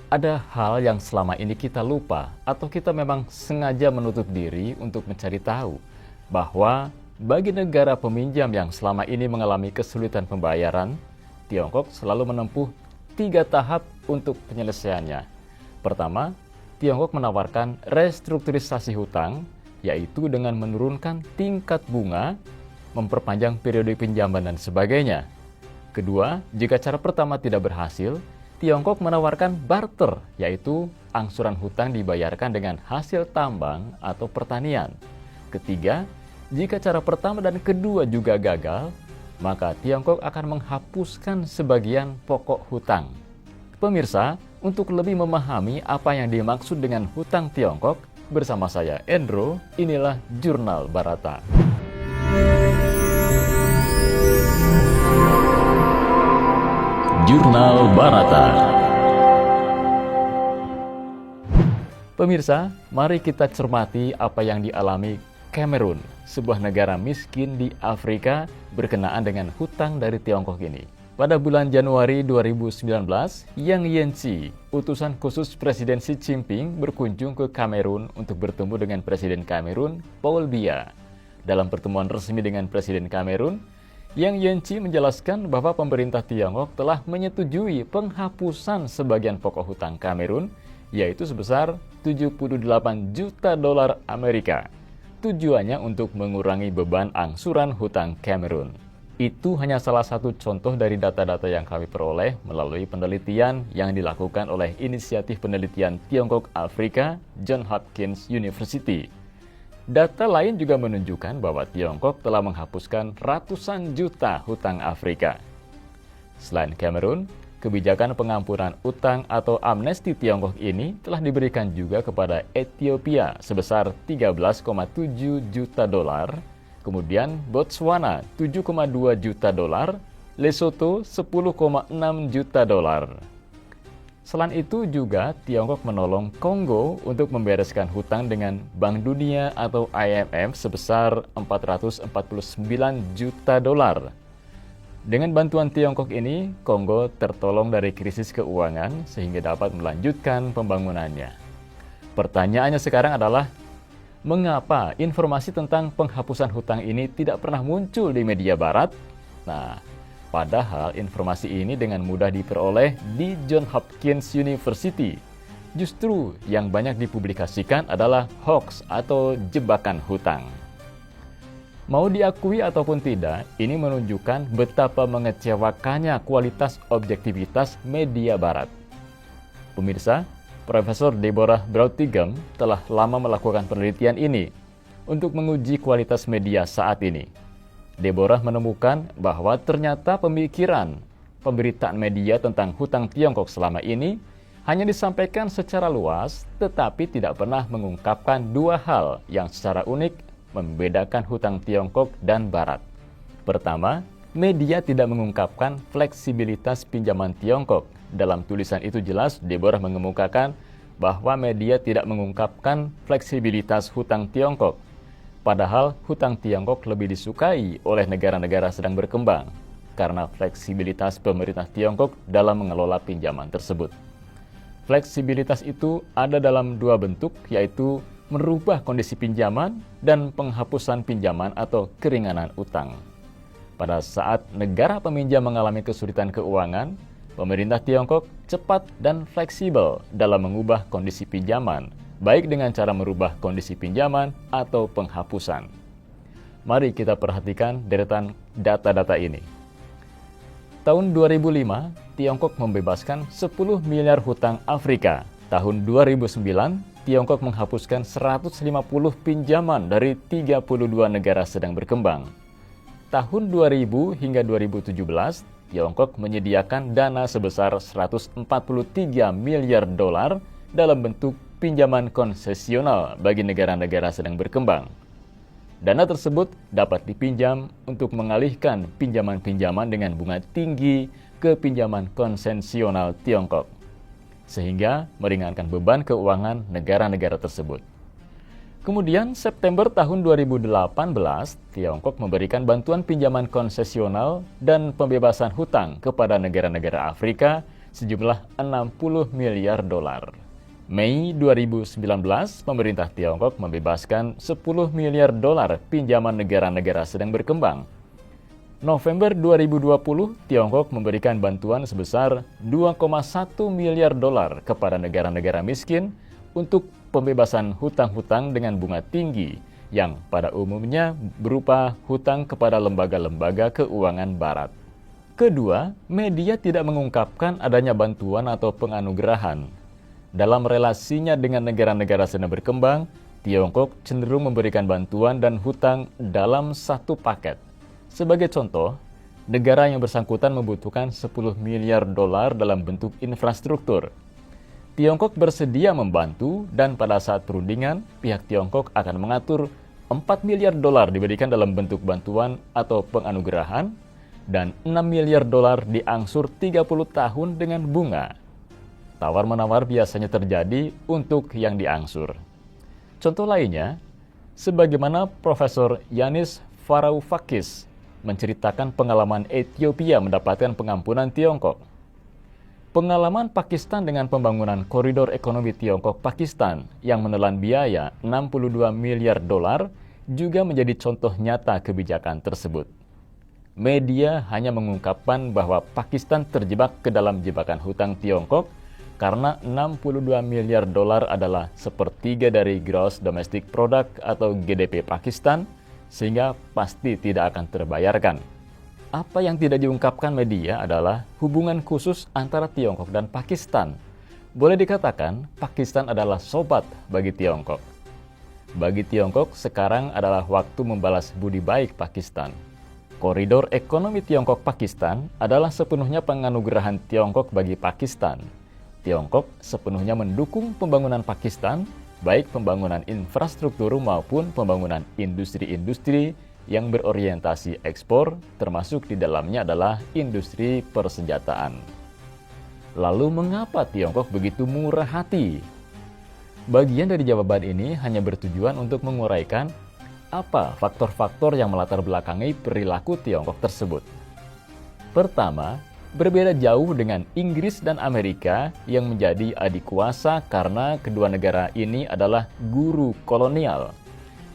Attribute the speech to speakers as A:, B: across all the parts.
A: Ada hal yang selama ini kita lupa atau kita memang sengaja menutup diri untuk mencari tahu bahwa bagi negara peminjam yang selama ini mengalami kesulitan pembayaran, Tiongkok selalu menempuh 3 tahap untuk penyelesaiannya. Pertama, Tiongkok menawarkan restrukturisasi hutang, yaitu dengan menurunkan tingkat bunga, memperpanjang periode pinjaman dan sebagainya. Kedua, jika cara pertama tidak berhasil, Tiongkok menawarkan barter, yaitu angsuran hutang dibayarkan dengan hasil tambang atau pertanian. Ketiga, jika cara pertama dan kedua juga gagal, maka Tiongkok akan menghapuskan sebagian pokok hutang. Pemirsa, untuk lebih memahami apa yang dimaksud dengan hutang Tiongkok, bersama saya Endro, inilah Jurnal Barata. Jurnal Barata. Pemirsa, mari kita cermati apa yang dialami Kamerun, sebuah negara miskin di Afrika berkenaan dengan hutang dari Tiongkok ini. Pada bulan Januari 2019, Yang Jiechi, utusan khusus Presiden Xi Jinping, berkunjung ke Kamerun untuk bertemu dengan Presiden Kamerun, Paul Biya. Dalam pertemuan resmi dengan Presiden Kamerun, Yang Jiechi menjelaskan bahwa pemerintah Tiongkok telah menyetujui penghapusan sebagian pokok hutang Kamerun, yaitu sebesar 78 juta dolar Amerika. Tujuannya untuk mengurangi beban angsuran hutang Kamerun. Itu hanya salah satu contoh dari data-data yang kami peroleh melalui penelitian yang dilakukan oleh Inisiatif Penelitian Tiongkok Afrika, Johns Hopkins University. Data lain juga menunjukkan bahwa Tiongkok telah menghapuskan ratusan juta hutang Afrika. Selain Kamerun, kebijakan pengampunan utang atau amnesti Tiongkok ini telah diberikan juga kepada Ethiopia sebesar 13,7 juta dolar, kemudian Botswana 7,2 juta dolar, Lesotho 10,6 juta dolar. Selain itu juga Tiongkok menolong Kongo untuk membereskan hutang dengan Bank Dunia atau IMF sebesar 449 juta dolar. Dengan bantuan Tiongkok ini, Kongo tertolong dari krisis keuangan sehingga dapat melanjutkan pembangunannya. Pertanyaannya sekarang adalah, mengapa informasi tentang penghapusan hutang ini tidak pernah muncul di media barat? Nah, padahal informasi ini dengan mudah diperoleh di Johns Hopkins University. Justru yang banyak dipublikasikan adalah hoax atau jebakan hutang. Mau diakui ataupun tidak, ini menunjukkan betapa mengecewakannya kualitas objektivitas media barat. Pemirsa, Profesor Deborah Brautigam telah lama melakukan penelitian ini untuk menguji kualitas media saat ini. Deborah menemukan bahwa ternyata pemikiran pemberitaan media tentang hutang Tiongkok selama ini hanya disampaikan secara luas, tetapi tidak pernah mengungkapkan 2 hal yang secara unik membedakan hutang Tiongkok dan Barat. Pertama, media tidak mengungkapkan fleksibilitas pinjaman Tiongkok. Dalam tulisan itu jelas, Deborah mengemukakan bahwa media tidak mengungkapkan fleksibilitas hutang Tiongkok. Padahal hutang Tiongkok lebih disukai oleh negara-negara sedang berkembang karena fleksibilitas pemerintah Tiongkok dalam mengelola pinjaman tersebut. Fleksibilitas itu ada dalam 2 bentuk, yaitu merubah kondisi pinjaman dan penghapusan pinjaman atau keringanan utang. Pada saat negara peminjam mengalami kesulitan keuangan, pemerintah Tiongkok cepat dan fleksibel dalam mengubah kondisi pinjaman, baik dengan cara merubah kondisi pinjaman atau penghapusan. Mari kita perhatikan deretan data-data ini. Tahun 2005, Tiongkok membebaskan 10 miliar hutang Afrika. Tahun 2009, Tiongkok menghapuskan 150 pinjaman dari 32 negara sedang berkembang. Tahun 2000 hingga 2017, Tiongkok menyediakan dana sebesar 143 miliar dolar dalam bentuk pinjaman konsesional bagi negara-negara sedang berkembang. Dana tersebut dapat dipinjam untuk mengalihkan pinjaman-pinjaman dengan bunga tinggi ke pinjaman konsesional Tiongkok, sehingga meringankan beban keuangan negara-negara tersebut. Kemudian September tahun 2018, Tiongkok memberikan bantuan pinjaman konsesional dan pembebasan hutang kepada negara-negara Afrika sejumlah 60 miliar dolar. Mei 2019, pemerintah Tiongkok membebaskan 10 miliar dolar pinjaman negara-negara sedang berkembang. November 2020, Tiongkok memberikan bantuan sebesar 2,1 miliar dolar kepada negara-negara miskin untuk pembebasan hutang-hutang dengan bunga tinggi yang pada umumnya berupa hutang kepada lembaga-lembaga keuangan barat. Kedua, media tidak mengungkapkan adanya bantuan atau penganugerahan. Dalam relasinya dengan negara-negara sedang berkembang, Tiongkok cenderung memberikan bantuan dan hutang dalam satu paket. Sebagai contoh, negara yang bersangkutan membutuhkan 10 miliar dolar dalam bentuk infrastruktur. Tiongkok bersedia membantu dan pada saat perundingan, pihak Tiongkok akan mengatur 4 miliar dolar diberikan dalam bentuk bantuan atau penganugerahan dan 6 miliar dolar diangsur 30 tahun dengan bunga. Tawar-menawar biasanya terjadi untuk yang diangsur. Contoh lainnya, sebagaimana Profesor Yanis Varoufakis menceritakan pengalaman Ethiopia mendapatkan pengampunan Tiongkok. Pengalaman Pakistan dengan pembangunan koridor ekonomi Tiongkok-Pakistan yang menelan biaya 62 miliar dolar juga menjadi contoh nyata kebijakan tersebut. Media hanya mengungkapkan bahwa Pakistan terjebak ke dalam jebakan hutang Tiongkok karena 62 miliar dolar adalah sepertiga dari Gross Domestic Product atau GDP Pakistan, sehingga pasti tidak akan terbayarkan. Apa yang tidak diungkapkan media adalah hubungan khusus antara Tiongkok dan Pakistan. Boleh dikatakan, Pakistan adalah sobat bagi Tiongkok. Bagi Tiongkok, sekarang adalah waktu membalas budi baik Pakistan. Koridor ekonomi Tiongkok-Pakistan adalah sepenuhnya penganugerahan Tiongkok bagi Pakistan. Tiongkok sepenuhnya mendukung pembangunan Pakistan, baik pembangunan infrastruktur maupun pembangunan industri-industri yang berorientasi ekspor, termasuk di dalamnya adalah industri persenjataan. Lalu mengapa Tiongkok begitu murah hati? Bagian dari jawaban ini hanya bertujuan untuk menguraikan apa faktor-faktor yang melatar belakangi perilaku Tiongkok tersebut. Pertama, berbeda jauh dengan Inggris dan Amerika yang menjadi adik kuasa karena kedua negara ini adalah guru kolonial.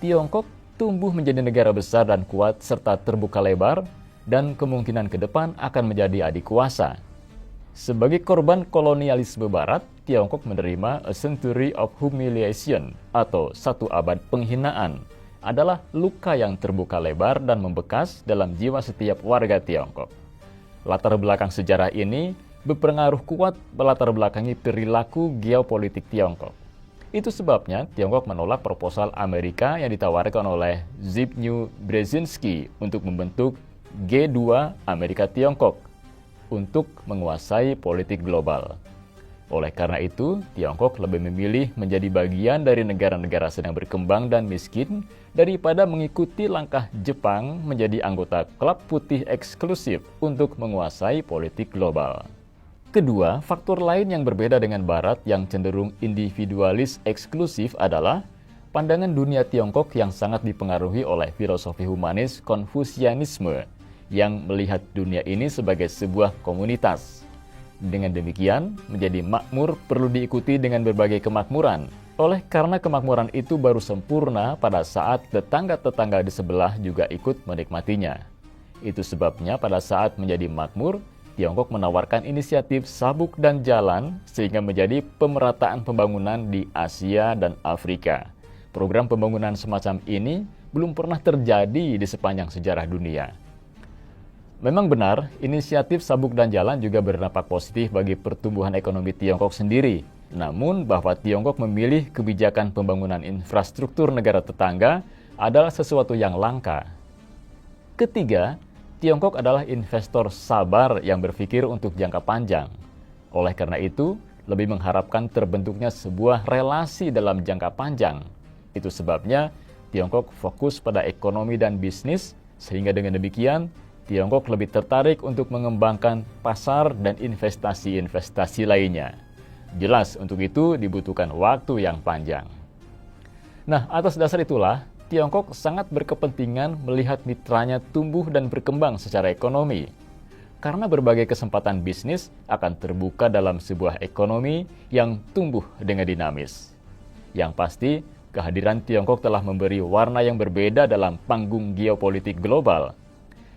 A: Tiongkok tumbuh menjadi negara besar dan kuat serta terbuka lebar dan kemungkinan ke depan akan menjadi adik kuasa. Sebagai korban kolonialisme barat, Tiongkok menerima a century of humiliation atau satu abad penghinaan adalah luka yang terbuka lebar dan membekas dalam jiwa setiap warga Tiongkok. Latar belakang sejarah ini berpengaruh kuat melatar belakangi perilaku geopolitik Tiongkok. Itu sebabnya Tiongkok menolak proposal Amerika yang ditawarkan oleh Zbigniew Brzezinski untuk membentuk G2 Amerika Tiongkok untuk menguasai politik global. Oleh karena itu, Tiongkok lebih memilih menjadi bagian dari negara-negara sedang berkembang dan miskin daripada mengikuti langkah Jepang menjadi anggota klub putih eksklusif untuk menguasai politik global. Kedua, faktor lain yang berbeda dengan Barat yang cenderung individualis eksklusif adalah pandangan dunia Tiongkok yang sangat dipengaruhi oleh filosofi humanis Konfusianisme yang melihat dunia ini sebagai sebuah komunitas. Dengan demikian, menjadi makmur perlu diikuti dengan berbagai kemakmuran. Oleh karena kemakmuran itu baru sempurna pada saat tetangga-tetangga di sebelah juga ikut menikmatinya. Itu sebabnya pada saat menjadi makmur, Tiongkok menawarkan inisiatif sabuk dan jalan sehingga menjadi pemerataan pembangunan di Asia dan Afrika. Program pembangunan semacam ini belum pernah terjadi di sepanjang sejarah dunia. Memang benar, inisiatif sabuk dan jalan juga berdampak positif bagi pertumbuhan ekonomi Tiongkok sendiri. Namun bahwa Tiongkok memilih kebijakan pembangunan infrastruktur negara tetangga adalah sesuatu yang langka. Ketiga, Tiongkok adalah investor sabar yang berpikir untuk jangka panjang. Oleh karena itu, lebih mengharapkan terbentuknya sebuah relasi dalam jangka panjang. Itu sebabnya Tiongkok fokus pada ekonomi dan bisnis, sehingga dengan demikian, Tiongkok lebih tertarik untuk mengembangkan pasar dan investasi-investasi lainnya. Jelas untuk itu dibutuhkan waktu yang panjang. Nah, atas dasar itulah, Tiongkok sangat berkepentingan melihat mitranya tumbuh dan berkembang secara ekonomi. karena berbagai kesempatan bisnis akan terbuka dalam sebuah ekonomi yang tumbuh dengan dinamis. Yang pasti, kehadiran Tiongkok telah memberi warna yang berbeda dalam panggung geopolitik global.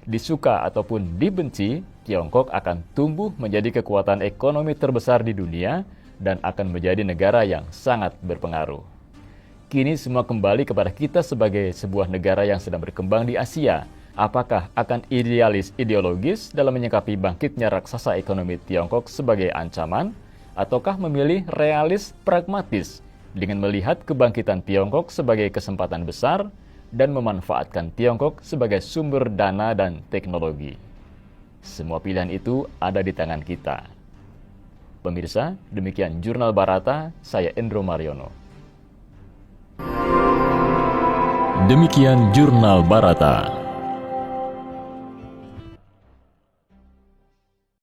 A: Disuka ataupun dibenci, Tiongkok akan tumbuh menjadi kekuatan ekonomi terbesar di dunia dan akan menjadi negara yang sangat berpengaruh. Kini semua kembali kepada kita sebagai sebuah negara yang sedang berkembang di Asia. Apakah akan ideologis dalam menyikapi bangkitnya raksasa ekonomi Tiongkok sebagai ancaman, ataukah memilih realis pragmatis dengan melihat kebangkitan Tiongkok sebagai kesempatan besar dan memanfaatkan Tiongkok sebagai sumber dana dan teknologi? Semua pilihan itu ada di tangan kita. Pemirsa, demikian Jurnal Barata, saya Endro Mariono.
B: Demikian Jurnal Barata.